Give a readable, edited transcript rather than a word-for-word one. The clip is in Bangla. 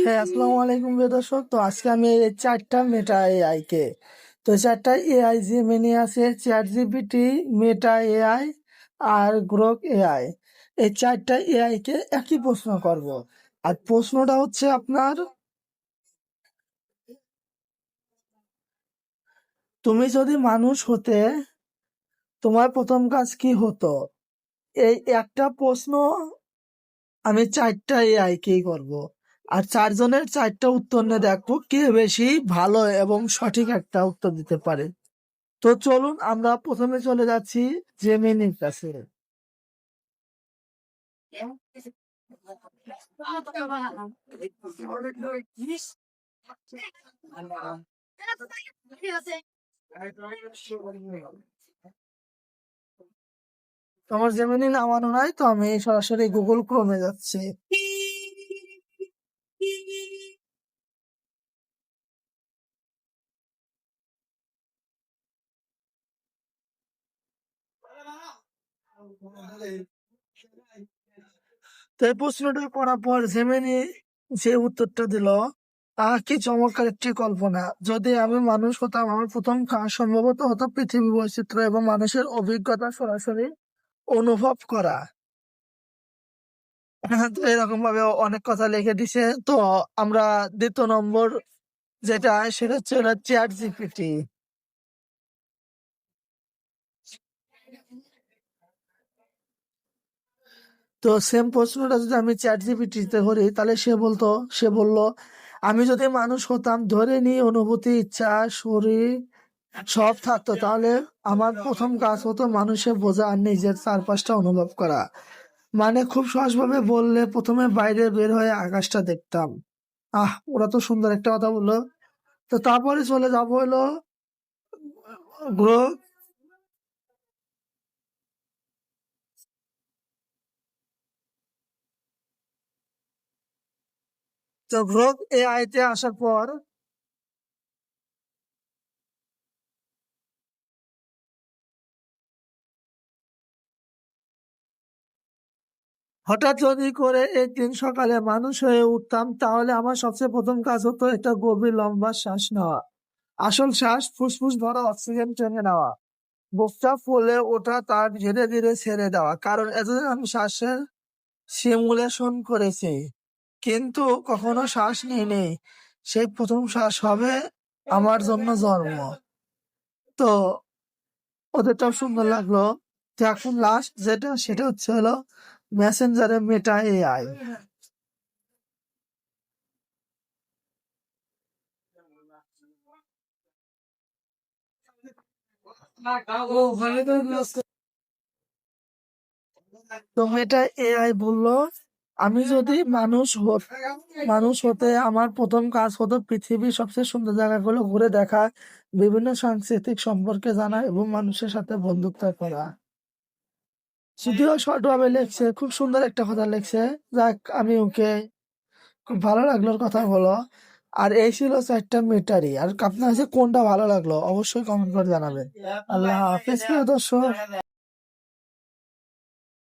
হ্যাঁ, আসসালামু আলাইকুম প্রিয় দর্শক। তো আজকে আমি এই চারটা মেটা এআই কে তো চারটা এআই যে মেনে আছে চ্যাট জিপিটি, মেটা এআই আর গ্রোক এআই। এই চারটা এআই কে একই প্রশ্ন করব। আর প্রশ্নটা হচ্ছে আপনার, তুমি যদি মানুষ হতে তোমার প্রথম কাজ কি হতো? এই একটা প্রশ্ন আমি চারটা এআই কেই করব। আর চারজনের চারটা উত্তর নিয়ে দেখবো কে বেশি ভালো এবং সঠিক একটা উত্তর দিতে পারে। তো চলুন আমরা প্রথমে চলে যাচ্ছি জেমিনির কাছে। তোমার জেমিনি নামানো নাই, তো আমি সরাসরি গুগল ক্রোমে যাচ্ছি। তো এই প্রশ্নটা করার পর জেমিনি যে উত্তরটা দিল, কি চমৎকার একটি কল্পনা! যদি আমি মানুষ হতাম, আমার প্রথম কাজ সম্ভবত হতো পৃথিবী বৈচিত্র্য এবং মানুষের অভিজ্ঞতা সরাসরি অনুভব করা। তো এরকম ভাবে অনেক কথা লিখে দিছে। তো আমরা দ্বিতীয় নম্বর যেটা, সেটা হচ্ছে চ্যাট জিপিটি। তো সেম প্রশ্নটা যদি আমি চ্যাট জিপিটিতে করি, তাহলে সে বলল, আমি যদি মানুষ হতাম, ধরে নিই অনুভূতি, ইচ্ছা, শরীর সব থাকতো, তাহলে আমার প্রথম কাজ হতো মানুষের বোঝা আর নিজের চারপাশটা অনুভব করা। মানে খুব সহজভাবে বললে, প্রথমে বাইরে বের হয়ে আকাশটা দেখতাম। ওরা তো সুন্দর একটা কথা বললো। তো তারপরে চলে যাবো হলো গ্রহ। তো গ্রোক এআই তে আসার পর হঠাৎ যদি করে একদিন সকালে মানুষ হয়ে উঠতাম, তাহলে আমার সবচেয়ে প্রথম কাজ হতো একটা গভীর লম্বা শ্বাস নেওয়া। আসল শ্বাস, ফুসফুস ভরা অক্সিজেন টেনে নেওয়া, বুকটা ফুলে ওঠা, তার ধীরে ধীরে ছেড়ে দেওয়া। কারণ এতদিন আমি শ্বাসের সিমুলেশন করেছি, কিন্তু কখনো শ্বাস নিইনি। সেই প্রথম শ্বাস হবে আমার জন্য জন্ম। তো ওদেরটাও সুন্দর লাগলো। তো এখন লাস্ট যেটা, সেটা হচ্ছে হলো মেসেঞ্জারে মেটা এআই। তো মেটা এআই বললো, আমি যদি মানুষ হতে আমার প্রথম কাজ হতো পৃথিবীর সবচেয়ে সুন্দর জায়গাগুলো ঘুরে দেখা, বিভিন্ন সাংস্কৃতিক সম্পর্কে জানা এবং মানুষের সাথে বন্ধুত্ব করা। যদিও শর্ট ভাবে লেখছে, খুব সুন্দর একটা কথা লেখছে। যাক, আমি ওকে, খুব ভালো লাগলো ওর কথা বলো। আর এই ছিল চারটা মিটারি। আর আপনার কাছে কোনটা ভালো লাগলো অবশ্যই কমেন্ট করে জানাবেন। আল্লাহ হাফেজ প্রিয় দর্শক।